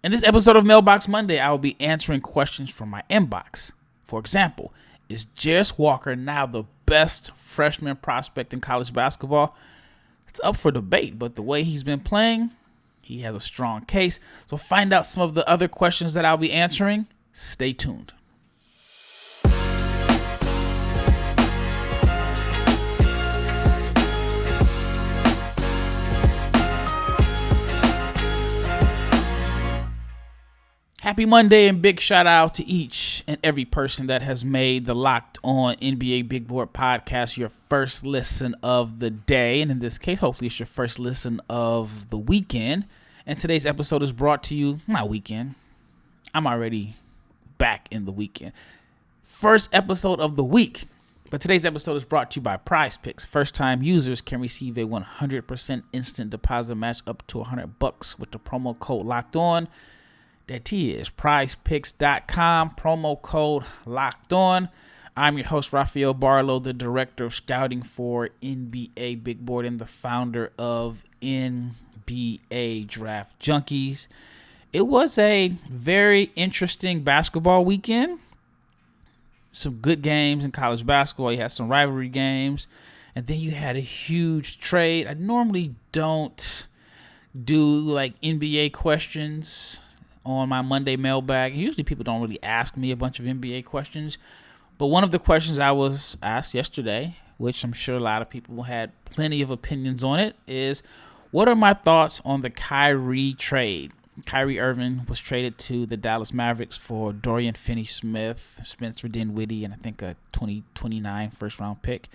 In this episode of Mailbag Monday, I will be answering questions from my inbox. For example, is Jarace Walker now the best freshman prospect in college basketball? It's up for debate, but the way he's been playing, he has a strong case. So find out some of the other questions that I'll be answering. Stay tuned. Happy Monday and big shout out to each and every person that has made the Locked On NBA Big Board podcast your first listen of the day. And in this case, hopefully it's your first listen of the weekend. And today's episode is brought to you, not weekend, I'm already back in the weekend. First episode of the week. But today's episode is brought to you by Prize Picks. First-time users can receive a 100% instant deposit match up to $100 with the promo code Locked On. That is prizepicks.com, promo code Locked On. I'm your host, Rafael Barlowe, the director of scouting for NBA Big Board and the founder of NBA Draft Junkies. It was a very interesting basketball weekend. Some good games in college basketball. You had some rivalry games. And then you had a huge trade. I normally don't do like NBA questions on my Monday mailbag. Usually people don't really ask me a bunch of NBA questions. But one of the questions I was asked yesterday, which I'm sure a lot of people had plenty of opinions on it, is what are my thoughts on the Kyrie trade? Kyrie Irving was traded to the Dallas Mavericks for Dorian Finney-Smith, Spencer Dinwiddie, and I think a 2029 first-round pick.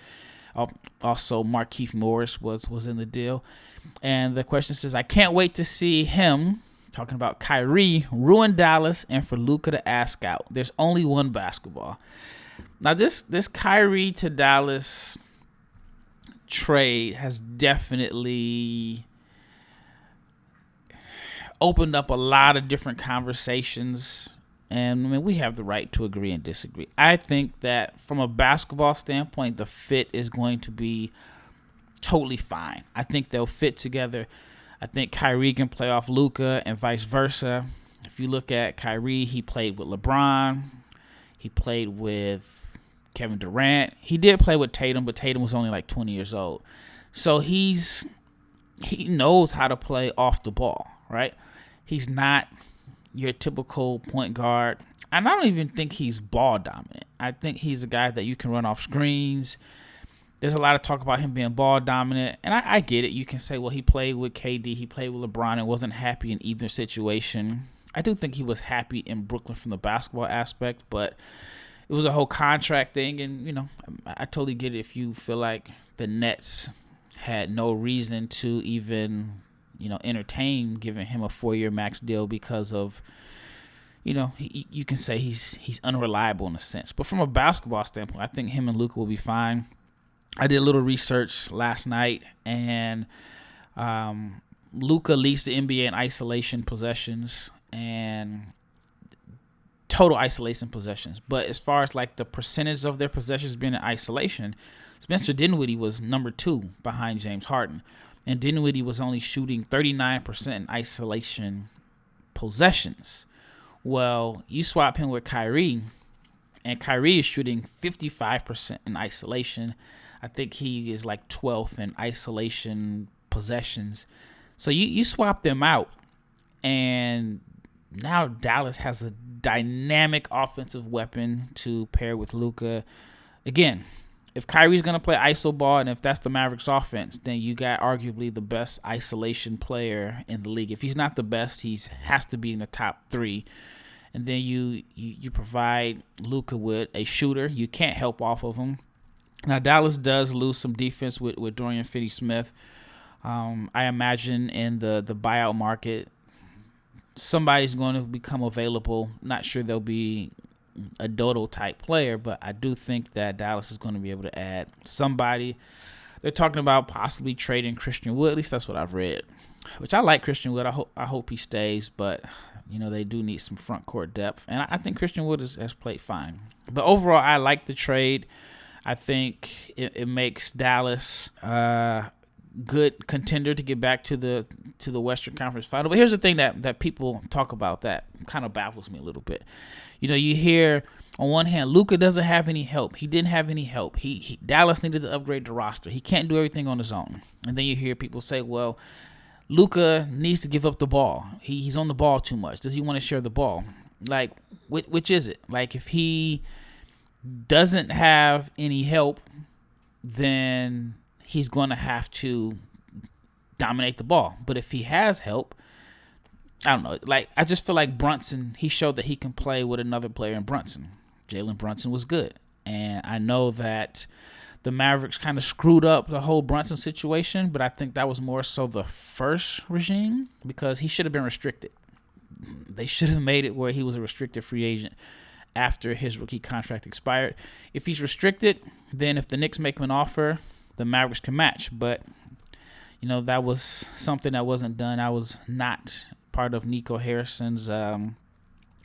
Also, Markieff Morris was in the deal. And the question says, I can't wait to see him, talking about Kyrie, ruin Dallas and for Luka to ask out. There's only one basketball. Now, this Kyrie to Dallas trade has definitely opened up a lot of different conversations. And I mean, we have the right to agree and disagree. I think that from a basketball standpoint, the fit is going to be totally fine. I think they'll fit together. I think Kyrie can play off Luka and vice versa. If you look at Kyrie, he played with LeBron. He played with Kevin Durant. He did play with Tatum, but Tatum was only like 20 years old. So he knows how to play off the ball, right? He's not your typical point guard. And I don't even think he's ball dominant. I think he's a guy that you can run off screens. There's a lot of talk about him being ball dominant, and I get it. You can say, well, he played with KD, he played with LeBron, and wasn't happy in either situation. I do think he was happy in Brooklyn from the basketball aspect, but it was a whole contract thing, and, you know, I totally get it if you feel like the Nets had no reason to even, you know, entertain giving him a 4-year max deal because of, you know, you can say he's unreliable in a sense. But from a basketball standpoint, I think him and Luka will be fine. I did a little research last night, and Luka leads the NBA in isolation possessions and total isolation possessions. But as far as like the percentage of their possessions being in isolation, Spencer Dinwiddie was number 2 behind James Harden. And Dinwiddie was only shooting 39% in isolation possessions. Well, you swap him with Kyrie, and Kyrie is shooting 55% in isolation. I think he is like 12th in isolation possessions. So you swap them out, and now Dallas has a dynamic offensive weapon to pair with Luka. Again, if Kyrie's going to play iso ball, and if that's the Mavericks offense, then you got arguably the best isolation player in the league. If he's not the best, he has to be in the top 3. And then you provide Luka with a shooter. You can't help off of him. Now, Dallas does lose some defense with Dorian Finney-Smith. I imagine in the buyout market, somebody's going to become available. Not sure they'll be a Dodo-type player, but I do think that Dallas is going to be able to add somebody. They're talking about possibly trading Christian Wood. At least that's what I've read, which I like Christian Wood. I hope he stays, but you know they do need some front court depth, and I think Christian Wood has played fine. But overall, I like the trade. I think it makes Dallas good contender to get back to the Western Conference Final. But here's the thing that people talk about that kind of baffles me a little bit. You hear on one hand, Luka doesn't have any help. He didn't have any help. Dallas needed to upgrade the roster. He can't do everything on his own. And then you hear people say, well, Luka needs to give up the ball. He's on the ball too much. Does he want to share the ball? Like, which is it? Like, if he doesn't have any help, then he's going to have to dominate the ball. But if he has help, I don't know. Like, I just feel like Brunson, he showed that he can play with another player in Brunson. Jalen Brunson was good. And I know that the Mavericks kind of screwed up the whole Brunson situation, but I think that was more so the first regime because he should have been restricted. They should have made it where he was a restricted free agent after his rookie contract expired. If he's restricted, then if the Knicks make him an offer, the Mavericks can match. But, that was something that wasn't done. I was not part of Nico Harrison's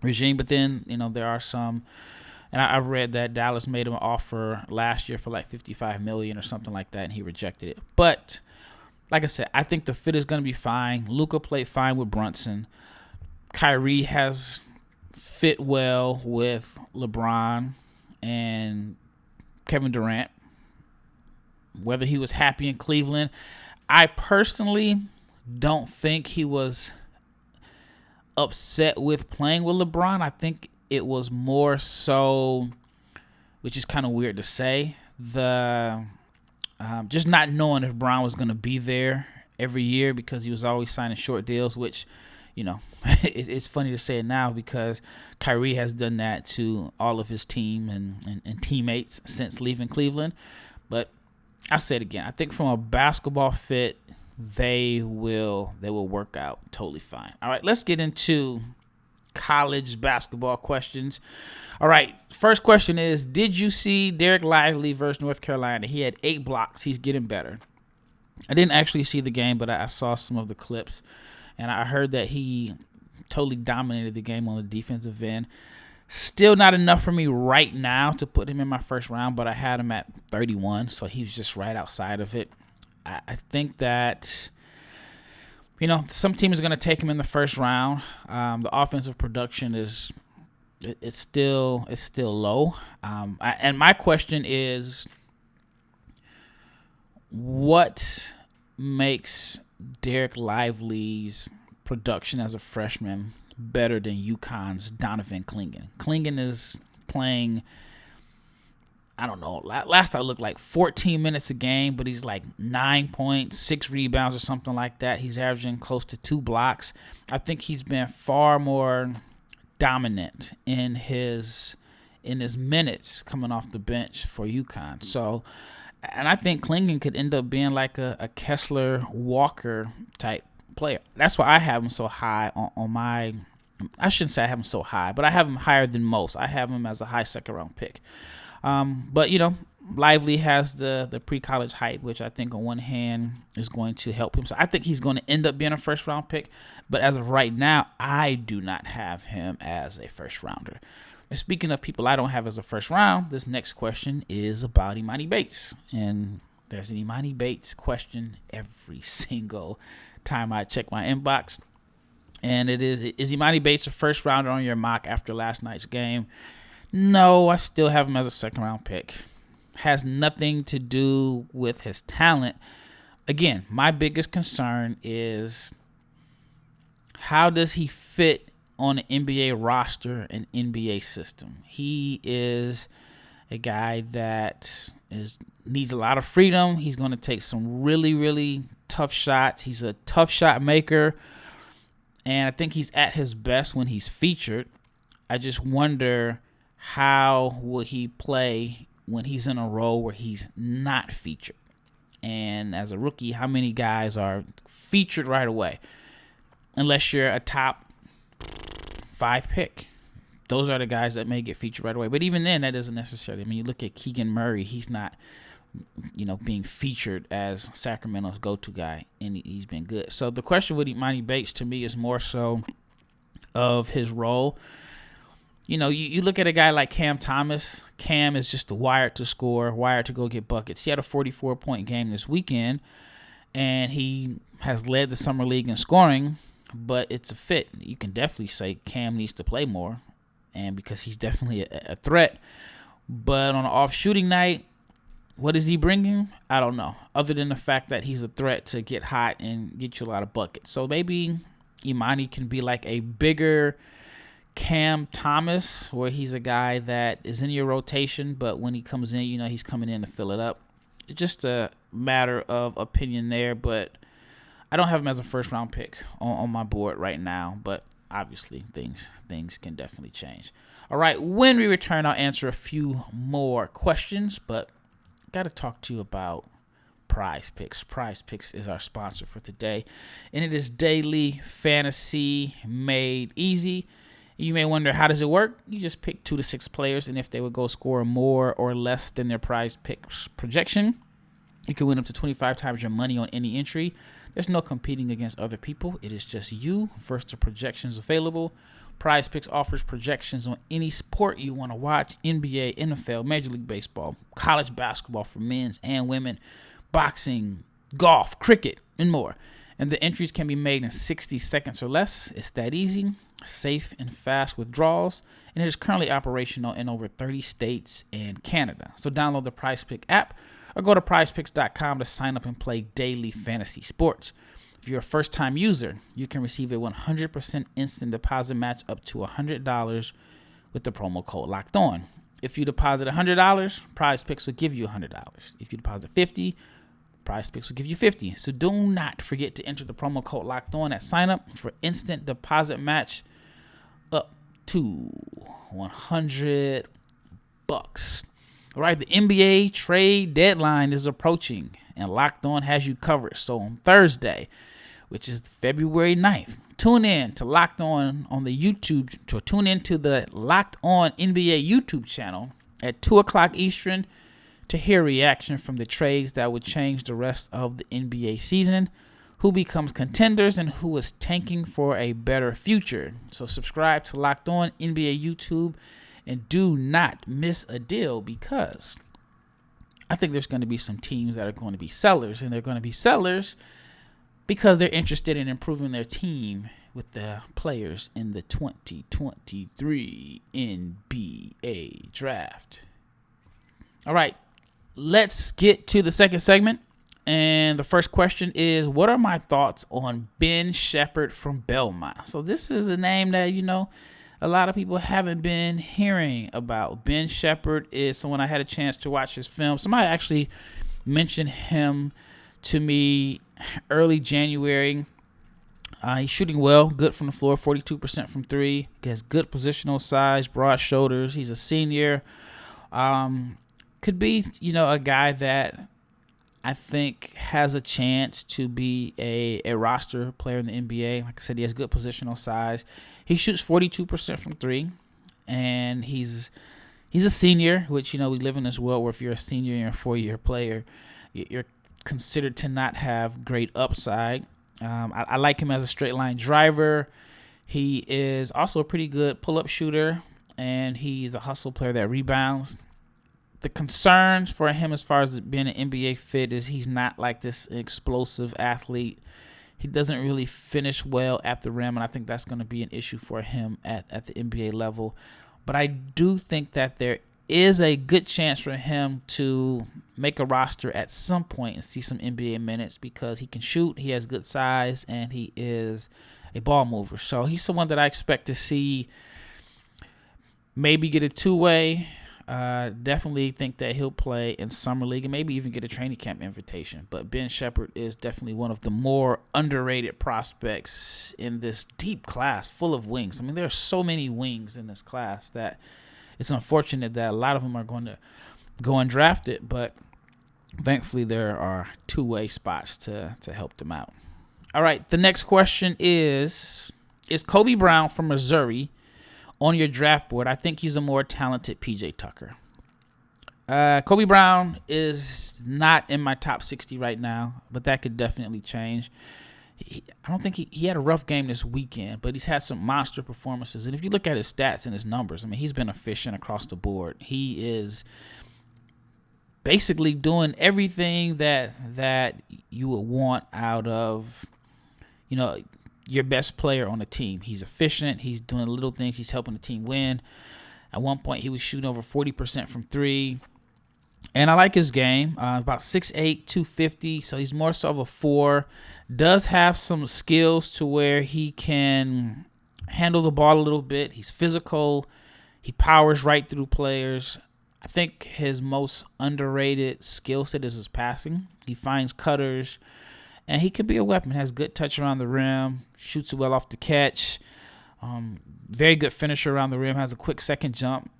regime. But then, there are some, and I've read that Dallas made him an offer last year for like $55 million or something like that, and he rejected it. But, like I said, I think the fit is going to be fine. Luka played fine with Brunson. Kyrie has fit well with LeBron and Kevin Durant. Whether he was happy in Cleveland, I personally don't think he was upset with playing with LeBron. I think it was more so, which is kind of weird to say, the just not knowing if Bron was going to be there every year because he was always signing short deals, which, it's funny to say it now because Kyrie has done that to all of his team and teammates since leaving Cleveland. But I'll say it again. I think from a basketball fit, they will work out totally fine. All right, let's get into college basketball questions. All right, first question is, did you see Dereck Lively versus North Carolina? He had 8 blocks. He's getting better. I didn't actually see the game, but I saw some of the clips, and I heard that he totally dominated the game on the defensive end. Still not enough for me right now to put him in my first round, but I had him at 31, so he was just right outside of it. I think that, some team is going to take him in the first round. The offensive production it's still low. And my question is, what makes Dereck Lively's production as a freshman better than UConn's Donovan Clingan? Clingan is playing, I don't know, last I looked like 14 minutes a game, but he's like 9 points, 6 rebounds or something like that. He's averaging close to 2 blocks. I think he's been far more dominant in his minutes coming off the bench for UConn. So, and I think Clingan could end up being like a Kessler Walker type player. That's why I have him so high on my, I shouldn't say I have him so high, but I have him higher than most. I have him as a high second round pick. But, Lively has the pre-college hype, which I think on one hand is going to help him. So I think he's going to end up being a first-round pick. But as of right now, I do not have him as a first-rounder. And speaking of people I don't have as a first round, this next question is about Imani Bates. And there's an Imani Bates question every single time I check my inbox. And it is Imani Bates a first-rounder on your mock after last night's game? No, I still have him as a second-round pick. Has nothing to do with his talent. Again, my biggest concern is how does he fit on an NBA roster and NBA system? He is a guy that needs a lot of freedom. He's going to take some really, really tough shots. He's a tough shot maker, and I think he's at his best when he's featured. I just wonder how will he play when he's in a role where he's not featured. And as a rookie, how many guys are featured right away? Unless you're a top 5 pick. Those are the guys that may get featured right away. But even then, that doesn't necessarily. I mean, you look at Keegan Murray, he's not, being featured as Sacramento's go-to guy, and he's been good. So the question with Imani Bates to me is more so of his role. You look at a guy like Cam Thomas. Cam is just wired to score, wired to go get buckets. He had a 44-point game this weekend, and he has led the summer league in scoring, but it's a fit. You can definitely say Cam needs to play more, and because he's definitely a threat. But on an off shooting night, what is he bringing? I don't know, other than the fact that he's a threat to get hot and get you a lot of buckets. So maybe Imani can be like a bigger Cam Thomas, where he's a guy that is in your rotation, but when he comes in, he's coming in to fill it up. It's just a matter of opinion there, but I don't have him as a first-round pick on my board right now, but obviously things can definitely change. All right, when we return, I'll answer a few more questions, but got to talk to you about Prize Picks. Prize Picks is our sponsor for today, and it is daily fantasy made easy. You may wonder, how does it work? You just pick 2 to 6 players, and if they would go score more or less than their Prize Picks projection, you can win up to 25 times your money on any entry. There's no competing against other people. It is just you versus the projections available. Prize Picks offers projections on any sport you want to watch: NBA, NFL, Major League Baseball, college basketball for men's and women, boxing, golf, cricket, and more. And the entries can be made in 60 seconds or less. It's that easy, safe, and fast withdrawals, and it is currently operational in over 30 states and Canada. So download the Prize Pick app or go to prizepicks.com to sign up and play daily fantasy sports. If you're a first-time user, you can receive a 100% instant deposit match up to $100 with the promo code Locked On. If you deposit $100, Prize Picks will give you $100. If you deposit $50, Prize Picks will give you $50. So do not forget to enter the promo code Locked On at sign up for instant deposit match up to $100. All right, the NBA trade deadline is approaching, and Locked On has you covered. So on Thursday, which is February 9th, tune in to Locked On the YouTube, to tune into the Locked On NBA YouTube channel at 2 o'clock Eastern to hear reaction from the trades that would change the rest of the NBA season, who becomes contenders, and who is tanking for a better future. So subscribe to Locked On NBA YouTube and do not miss a deal, because I think there's going to be some teams that are going to be sellers, and they're going to be sellers because they're interested in improving their team with the players in the 2023 NBA Draft. All right, let's get to the second segment. And the first question is, what are my thoughts on Ben Sheppard from Belmont? So this is a name that, a lot of people haven't been hearing about. Ben Sheppard is someone I had a chance to watch his film. Somebody actually mentioned him to me early January. He's shooting well, good from the floor, 42% from three. He has good positional size, broad shoulders. He's a senior. Could be, a guy that I think has a chance to be a roster player in the NBA. Like I said, he has good positional size. He shoots 42% from three, and he's a senior, which, we live in this world where if you're a senior and you're a 4-year player, you're considered to not have great upside. I like him as a straight line driver. He is also a pretty good pull-up shooter, and he's a hustle player that rebounds. The concerns for him as far as being an NBA fit is he's not like this explosive athlete. He doesn't really finish well at the rim, and I think that's going to be an issue for him at the NBA level. But I do think that there is a good chance for him to make a roster at some point and see some NBA minutes, because he can shoot, he has good size, and he is a ball mover. So he's someone that I expect to see maybe get a two-way. Definitely think that he'll play in summer league and maybe even get a training camp invitation. But Ben Sheppard is definitely one of the more underrated prospects in this deep class full of wings. I mean, there are so many wings in this class that it's unfortunate that a lot of them are going to go undrafted, but thankfully there are two-way spots to help them out. All right, the next question is Kobe Brown from Missouri on your draft board? I think he's a more talented PJ Tucker. Kobe Brown is not in my top 60 right now, but that could definitely change. I don't think he had a rough game this weekend, but he's had some monster performances. And if you look at his stats and his numbers, I mean, he's been efficient across the board. He is basically doing everything that you would want out of, your best player on the team. He's efficient. He's doing little things. He's helping the team win. At one point, he was shooting over 40% from three. And I like his game. About 6'8", 250. So he's more so of a 4. Does have some skills to where he can handle the ball a little bit. He's physical. He powers right through players. I think his most underrated skill set is his passing. He finds cutters, and he could be a weapon. Has good touch around the rim, shoots well off the catch. Very good finisher around the rim, has a quick second jump.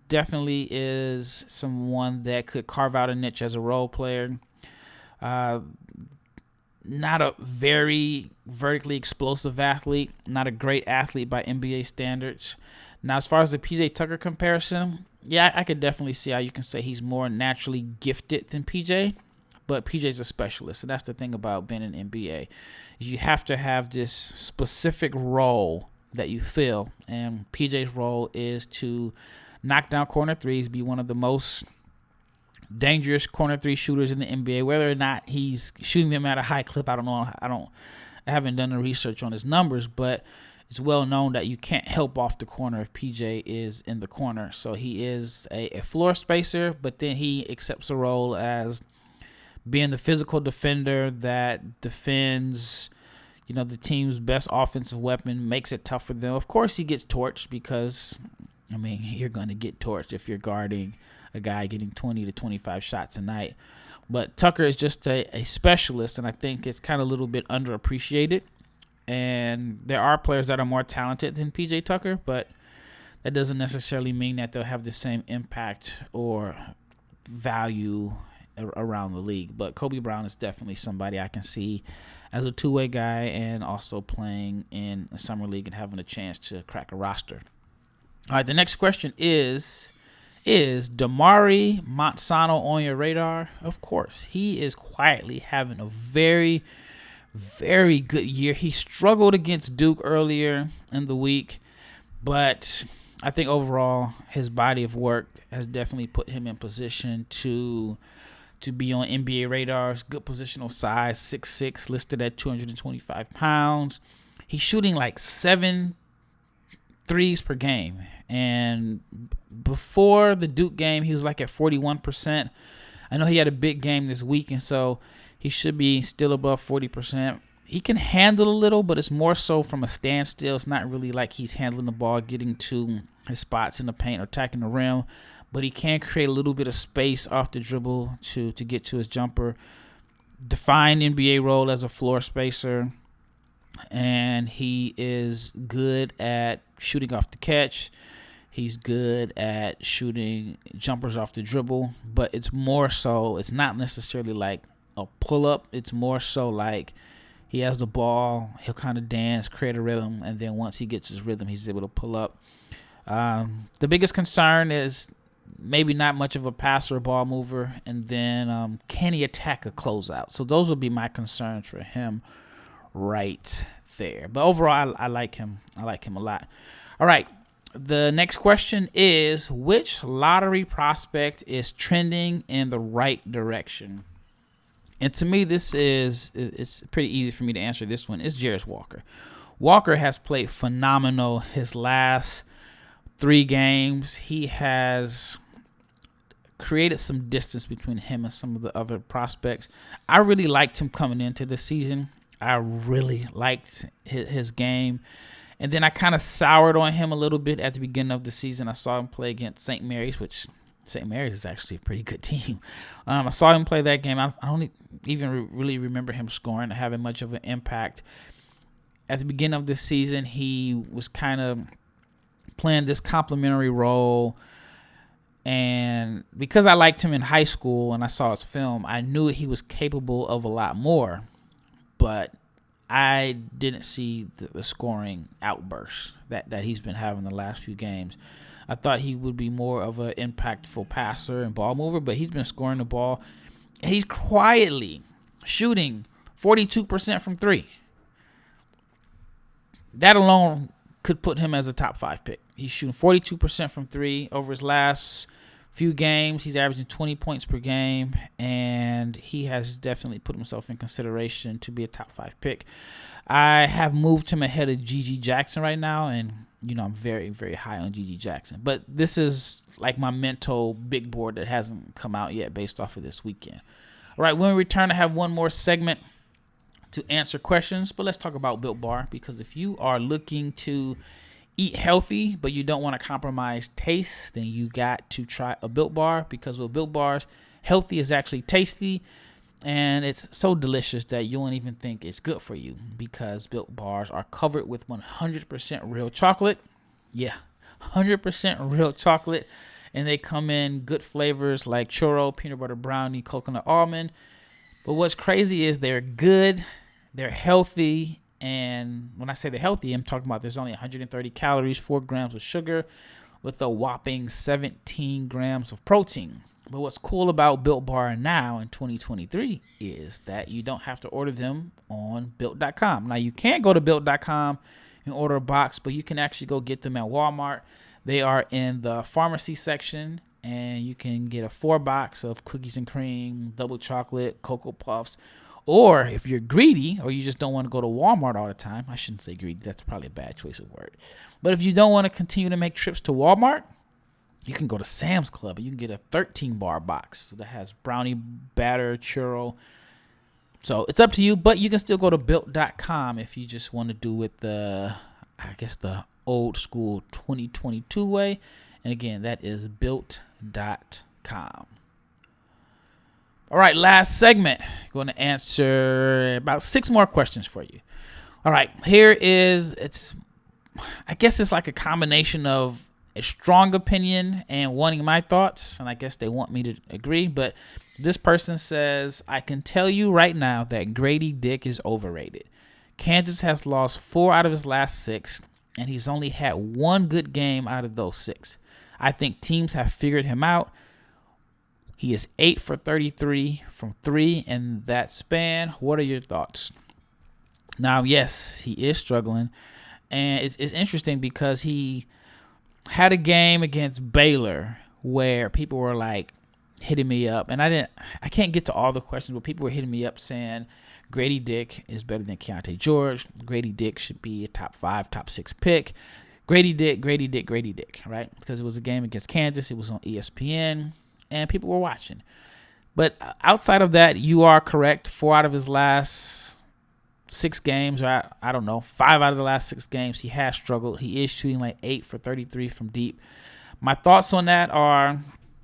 Definitely is someone that could carve out a niche as a role player. Not a very vertically explosive athlete. Not a great athlete by NBA standards. Now, as far as the PJ Tucker comparison, yeah, I could definitely see how you can say he's more naturally gifted than PJ, but PJ's a specialist, and that's the thing about being in NBA. You have to have this specific role that you fill, and PJ's role is to knock down corner threes, be one of the most dangerous corner three shooters in the NBA. Whether or not he's shooting them at a high clip, I don't know. I haven't done the research on his numbers, but it's well known that you can't help off the corner if PJ is in the corner. So he is a floor spacer, but then he accepts a role as being the physical defender that defends, the team's best offensive weapon, makes it tough for them. Of course, he gets torched because, you're going to get torched if you're guarding a guy getting 20 to 25 shots a night. But Tucker is just a specialist, and I think it's kind of a little bit underappreciated. And there are players that are more talented than PJ Tucker, but that doesn't necessarily mean that they'll have the same impact or value around the league. But Kobe Brown is definitely somebody I can see as a two-way guy and also playing in a summer league and having a chance to crack a roster. All right, the next question is Damari Monsanto on your radar? Of course. He is quietly having a very, very good year. He struggled against Duke earlier in the week, but I think overall his body of work has definitely put him in position to be on NBA radars. Good positional size, 6'6", listed at 225 pounds. He's shooting like 7 threes per game. And before the Duke game, he was like at 41%. I know he had a big game this week, and so he should be still above 40%. He can handle a little, but it's more so from a standstill. It's not really like he's handling the ball, getting to his spots in the paint or attacking the rim. But he can create a little bit of space off the dribble to get to his jumper. Defined NBA role as a floor spacer. And he is good at shooting off the catch. He's good at shooting jumpers off the dribble. But it's more so, it's not necessarily like a pull-up. It's more so like he has the ball, he'll kind of dance, create a rhythm, and then once he gets his rhythm, he's able to pull up. The biggest concern is maybe not much of a passer or ball mover, and then can he attack a closeout? So those would be my concerns for him right there. But overall, I like him. I like him a lot. All right. The next question is, which lottery prospect is trending in the right direction? And to me, it's pretty easy for me to answer this one. It's Jarace Walker. Walker has played phenomenal his last 3 games. He has created some distance between him and some of the other prospects. I really liked him coming into the season. I really liked his game. And then I kind of soured on him a little bit at the beginning of the season. I saw him play against St. Mary's, which St. Mary's is actually a pretty good team. I saw him play that game. I don't even really remember him scoring or having much of an impact. At the beginning of the season, he was kind of playing this complimentary role. And because I liked him in high school and I saw his film, I knew he was capable of a lot more. But I didn't see the scoring outburst that he's been having the last few games. I thought he would be more of an impactful passer and ball mover, but he's been scoring the ball. He's quietly shooting 42% from 3. That alone could put him as a top 5 pick. He's shooting 42% from 3 over his last few games, he's averaging 20 points per game, and he has definitely put himself in consideration to be a top 5 pick. I have moved him ahead of G.G. Jackson right now, and I'm very, very high on G.G. Jackson. But this is like my mental big board that hasn't come out yet based off of this weekend. All right, when we return, I have one more segment to answer questions, but let's talk about Built Bar, because if you are looking to eat healthy but you don't want to compromise taste, then you got to try a Built Bar, because with Built Bars, healthy is actually tasty, and it's so delicious that you won't even think it's good for you, because Built Bars are covered with 100% real chocolate. Yeah, 100% real chocolate, and they come in good flavors like churro, peanut butter brownie, coconut almond. But what's crazy is they're good, they're healthy, and when I say they're healthy, I'm talking about there's only 130 calories, 4 grams of sugar, with a whopping 17 grams of protein. But what's cool about Built Bar now in 2023 is that you don't have to order them on Built.com. Now, you can go to Built.com and order a box, but you can actually go get them at Walmart. They are in the pharmacy section, and you can get a 4-box of cookies and cream, double chocolate, Cocoa Puffs. Or if you're greedy, or you just don't want to go to Walmart all the time, I shouldn't say greedy, that's probably a bad choice of word. But if you don't want to continue to make trips to Walmart, you can go to Sam's Club, and you can get a 13-bar box that has brownie batter, churro. So it's up to you, but you can still go to Built.com if you just want to do it the old school 2022 way. And again, that is Built.com. All right, last segment. Going to answer about 6 more questions for you. All right, it's like a combination of a strong opinion and wanting my thoughts, and I guess they want me to agree, but this person says, I can tell you right now that Gradey Dick is overrated. Kansas has lost 4 out of his last 6, and he's only had 1 good game out of those 6. I think teams have figured him out. He is 8 for 33 from 3 in that span. What are your thoughts? Now, yes, he is struggling, and it's interesting because he had a game against Baylor where people were like hitting me up, and I can't get to all the questions, but people were hitting me up saying Gradey Dick is better than Keontae George. Gradey Dick should be a top 5, top 6 pick. Gradey Dick, right? Because it was a game against Kansas. It was on ESPN, and people were watching. But outside of that, you are correct. 4 out of his last 6 games, or I don't know, 5 out of the last 6 games, he has struggled. He is shooting like 8 for 33 from deep. My thoughts on that are,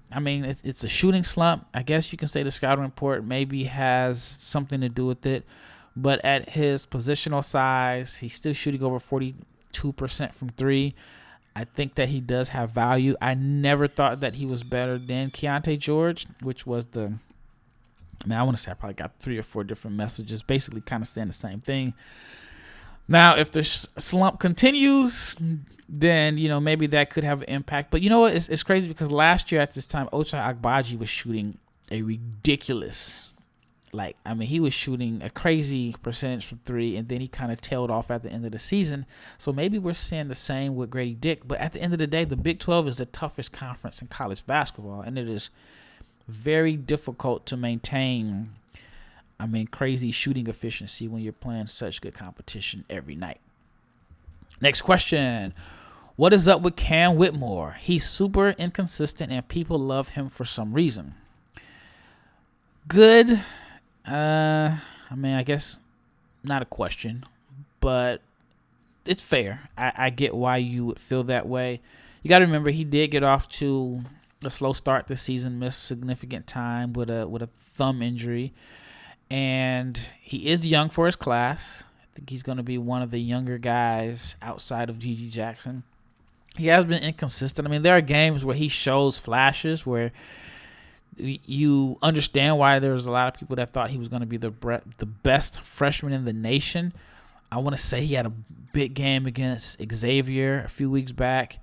it's a shooting slump. I guess you can say the scouting report maybe has something to do with it. But at his positional size, he's still shooting over 42% from 3. I think that he does have value. I never thought that he was better than Keontae George, which was I want to say I probably got 3 or 4 different messages basically kind of saying the same thing. Now, if the slump continues, then, maybe that could have an impact. But you know what? It's crazy because last year at this time, Ochai Agbaji was shooting a ridiculous, he was shooting a crazy percentage from 3, and then he kind of tailed off at the end of the season. So maybe we're seeing the same with Gradey Dick. But at the end of the day, the Big 12 is the toughest conference in college basketball, and it is very difficult to maintain, crazy shooting efficiency when you're playing such good competition every night. Next question. What is up with Cam Whitmore? He's super inconsistent, and people love him for some reason. Good. I guess not a question, but it's fair. I get why you would feel that way. You got to remember, he did get off to a slow start this season, missed significant time with a thumb injury, and he is young for his class. I think he's going to be one of the younger guys outside of G.G. Jackson. He has been inconsistent. There are games where he shows flashes where you understand why there's a lot of people that thought he was going to be the best freshman in the nation. I want to say he had a big game against Xavier a few weeks back.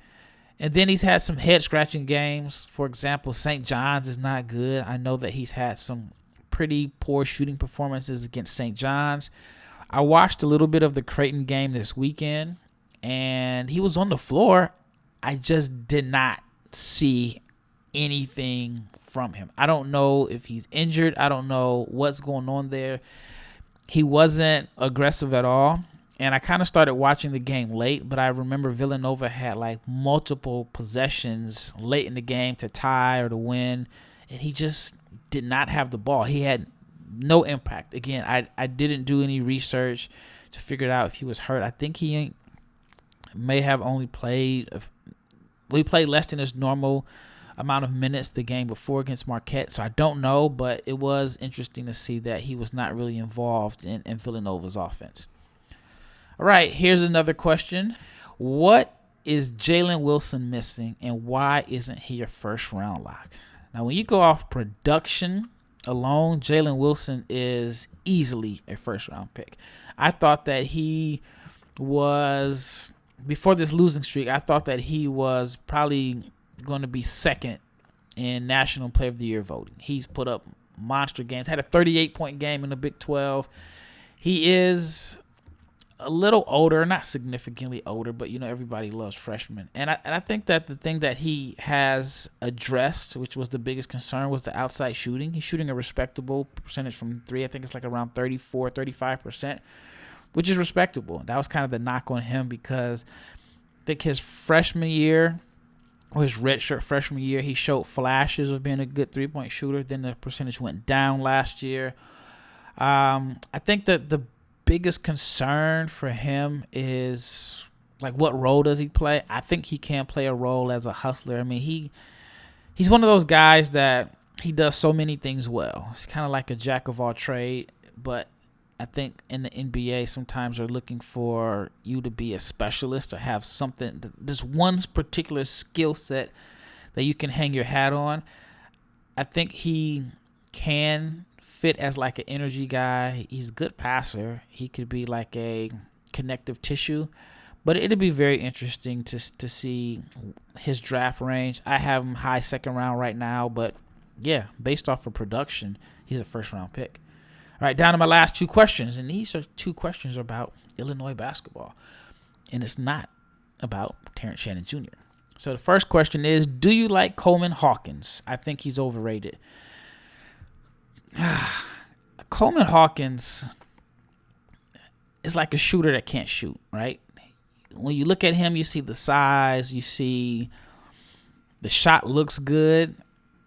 And then he's had some head-scratching games. For example, St. John's is not good. I know that he's had some pretty poor shooting performances against St. John's. I watched a little bit of the Creighton game this weekend, and he was on the floor. I just did not see anything from him. I don't know if he's injured. I don't know what's going on there. He wasn't aggressive at all. And I kind of started watching the game late, but I remember Villanova had like multiple possessions late in the game to tie or to win, and he just did not have the ball. He had no impact. Again, I didn't do any research to figure out if he was hurt. I think he may have only played less than his normal amount of minutes the game before against Marquette, so I don't know, but it was interesting to see that he was not really involved in Villanova's offense. All right, here's another question. What is Jalen Wilson missing, and why isn't he a first-round lock? Now, when you go off production alone, Jalen Wilson is easily a first-round pick. I thought that he was, before this losing streak, I thought that he was probably going to be second in National Player of the Year voting. He's put up monster games, had a 38-point game in the Big 12. He is a little older, not significantly older, but everybody loves freshmen. And I think that the thing that he has addressed, which was the biggest concern, was the outside shooting. He's shooting a respectable percentage from three. I think it's like around 34, 35%, which is respectable. That was kind of the knock on him, because I think his freshman year, or his redshirt freshman year, he showed flashes of being a good three-point shooter. Then the percentage went down last year. I think that the biggest concern for him is, like, what role does he play? I think he can play a role as a hustler. I mean, he's one of those guys that he does so many things well. He's kind of like a jack of all trade, but I think in the NBA sometimes they're looking for you to be a specialist or have something, this one particular skill set that you can hang your hat on. I think he can fit as like an energy guy. He's a good passer. He could be like a connective tissue, but it'd be very interesting to see his draft range. I have him high second round right now, but yeah, based off of production, he's a first round pick. All right, down to my last two questions, and these are two questions about Illinois basketball, and it's not about Terrence Shannon Jr. So the first question is, do you like Coleman Hawkins? I think he's overrated. Coleman Hawkins is like a shooter that can't shoot, right? When you look at him, you see the size, you see the shot looks good,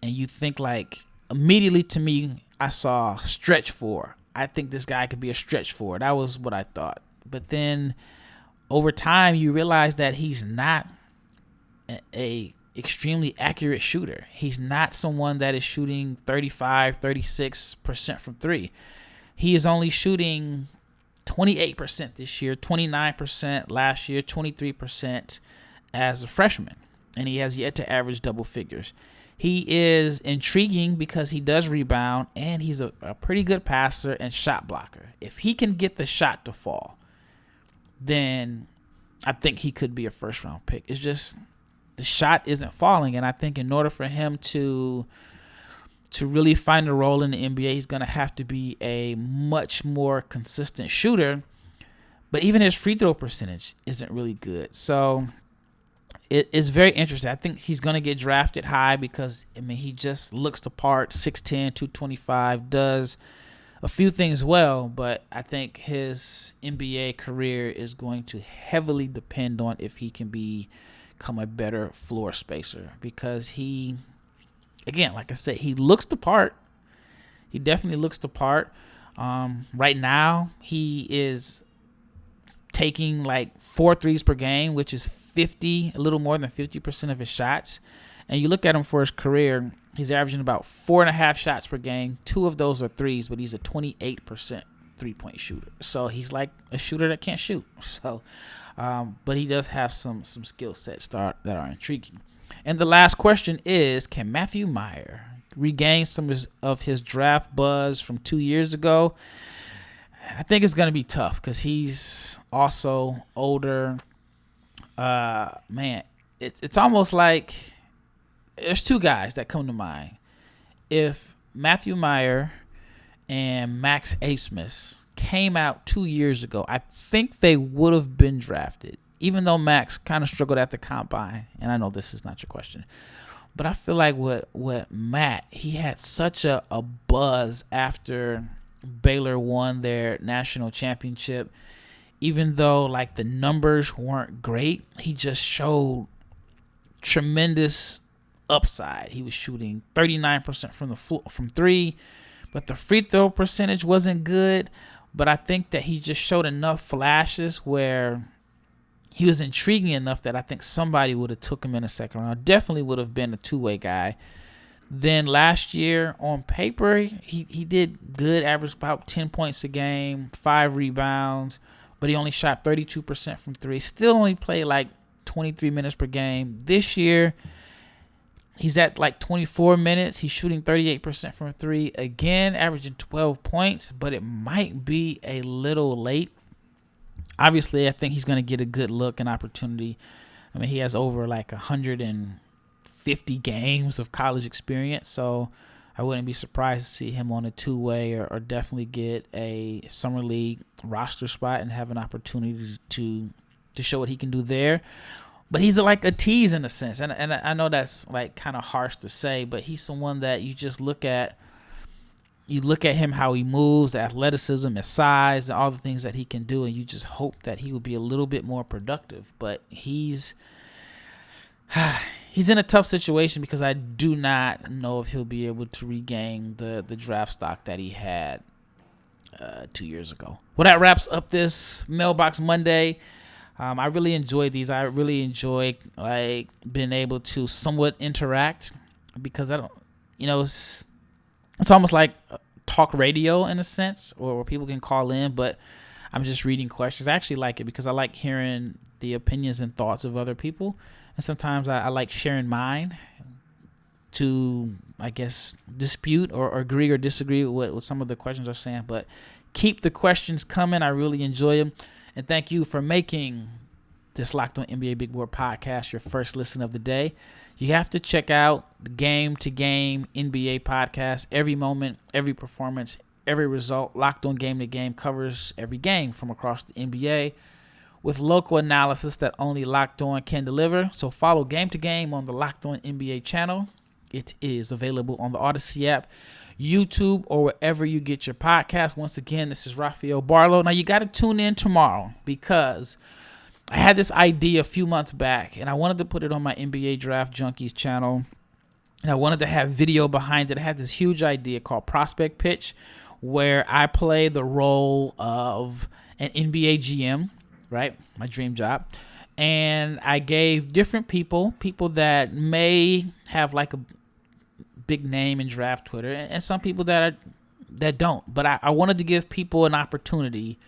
and you think, like, immediately to me, I saw stretch four. I think this guy could be a stretch four. That was what I thought. But then over time, you realize that he's not a extremely accurate shooter. He's not someone that is shooting 35, 36% from three. He is only shooting 28% this year, 29% last year, 23% as a freshman. And he has yet to average double figures. He is intriguing because he does rebound, and he's a pretty good passer and shot blocker. If he can get the shot to fall, then I think he could be a first-round pick. It's just the shot isn't falling, and I think in order for him to really find a role in the NBA, he's going to have to be a much more consistent shooter. But even his free throw percentage isn't really good. So it's very interesting. I think he's going to get drafted high because, I mean, he just looks the part, 6'10", 225, does a few things well, but I think his NBA career is going to heavily depend on if he can become a better floor spacer, because he, again, like I said, he looks the part. He definitely looks the part. Right now, he is taking like 4 threes per game, which is a little more than 50% of his shots. And you look at him for his career, he's averaging about 4.5 shots per game. 2 of those are threes, but he's a 28% three-point shooter. So he's like a shooter that can't shoot. So, but he does have some skill sets that are intriguing. And the last question is, can Matthew Mayer regain some of his draft buzz from 2 years ago? I think it's going to be tough because he's also older. It's almost like there's 2 guys that come to mind. If Matthew Mayer and Max Abmas came out 2 years ago, I think they would have been drafted, even though Max kind of struggled at the combine. And I know this is not your question, But I feel like with Matt, he had such a buzz after Baylor won their national championship. Even though like the numbers weren't great, he just showed tremendous upside. He was shooting 39% from three, but the free throw percentage wasn't good. But I think that he just showed enough flashes where he was intriguing enough that I think somebody would have took him in the second round. Definitely would have been a two-way guy. Then last year on paper, he did good, averaged about 10 points a game, 5 rebounds, but he only shot 32% from three. Still only played like 23 minutes per game. This year, he's at like 24 minutes. He's shooting 38% from three. Again, averaging 12 points, but it might be a little late. Obviously, I think he's going to get a good look and opportunity. I mean, he has over like 150 games of college experience, so I wouldn't be surprised to see him on a two-way or definitely get a summer league roster spot and have an opportunity to show what he can do there. But he's like a tease in a sense, and I know that's like kind of harsh to say, but he's someone that you just look at. You look at him, how he moves, the athleticism, his size, and all the things that he can do, and you just hope that he would be a little bit more productive. But he's in a tough situation because I do not know if he'll be able to regain the draft stock that he had 2 years ago. Well, that wraps up this Mailbox Monday. I really enjoy these. I really enjoy like being able to somewhat interact because I don't, it's almost like talk radio in a sense, or where people can call in, but I'm just reading questions. I actually like it because I like hearing the opinions and thoughts of other people. And sometimes I like sharing mine to, I guess, dispute or agree or disagree with what some of the questions are saying. But keep the questions coming. I really enjoy them. And thank you for making this Locked On NBA Big Board podcast your first listen of the day. You have to check out the Game to Game NBA podcast. Every moment, every performance, every result. Locked On Game to Game covers every game from across the NBA with local analysis that only Locked On can deliver. So follow Game to Game on the Locked On NBA channel. It is available on the Odyssey app, YouTube, or wherever you get your podcast. Once again, this is Rafael Barlowe. Now, you got to tune in tomorrow because I had this idea a few months back, and I wanted to put it on my NBA Draft Junkies channel, and I wanted to have video behind it. I had this huge idea called Prospect Pitch, where I play the role of an NBA GM, right? My dream job. And I gave different people that may have like a big name in draft Twitter, and some people that don't. But I wanted to give people an opportunity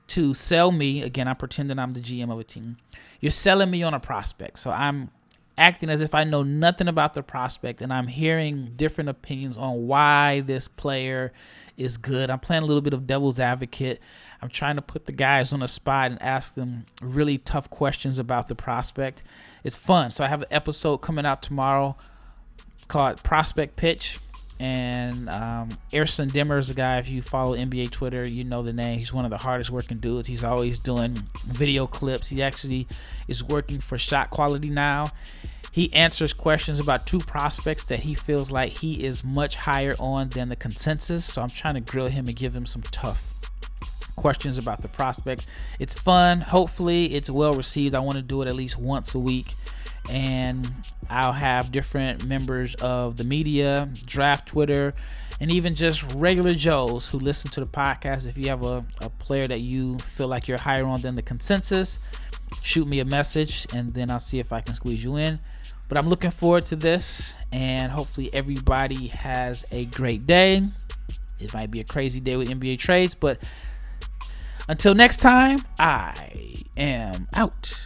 to sell me. Again, I'm pretending I'm the GM of a team. You're selling me on a prospect. So I'm acting as if I know nothing about the prospect, and I'm hearing different opinions on why this player is good. I'm playing a little bit of devil's advocate. I'm trying to put the guys on the spot and ask them really tough questions about the prospect. It's fun. So I have an episode coming out tomorrow called Prospect Pitch. And Erson Dimmer is a guy, if you follow NBA Twitter, you know the name. He's one of the hardest working dudes. He's always doing video clips. He actually is working for Shot Quality now. He answers questions about two prospects that he feels like he is much higher on than the consensus. So I'm trying to grill him and give him some tough questions about the prospects. It's fun. Hopefully it's well received. I want to do it at least once a week. And I'll have different members of the media, draft Twitter, and even just regular Joes who listen to the podcast. If you have a player that you feel like you're higher on than the consensus, shoot me a message, and then I'll see if I can squeeze you in. But I'm looking forward to this, and hopefully everybody has a great day. It might be a crazy day with NBA trades, but until next time, I am out.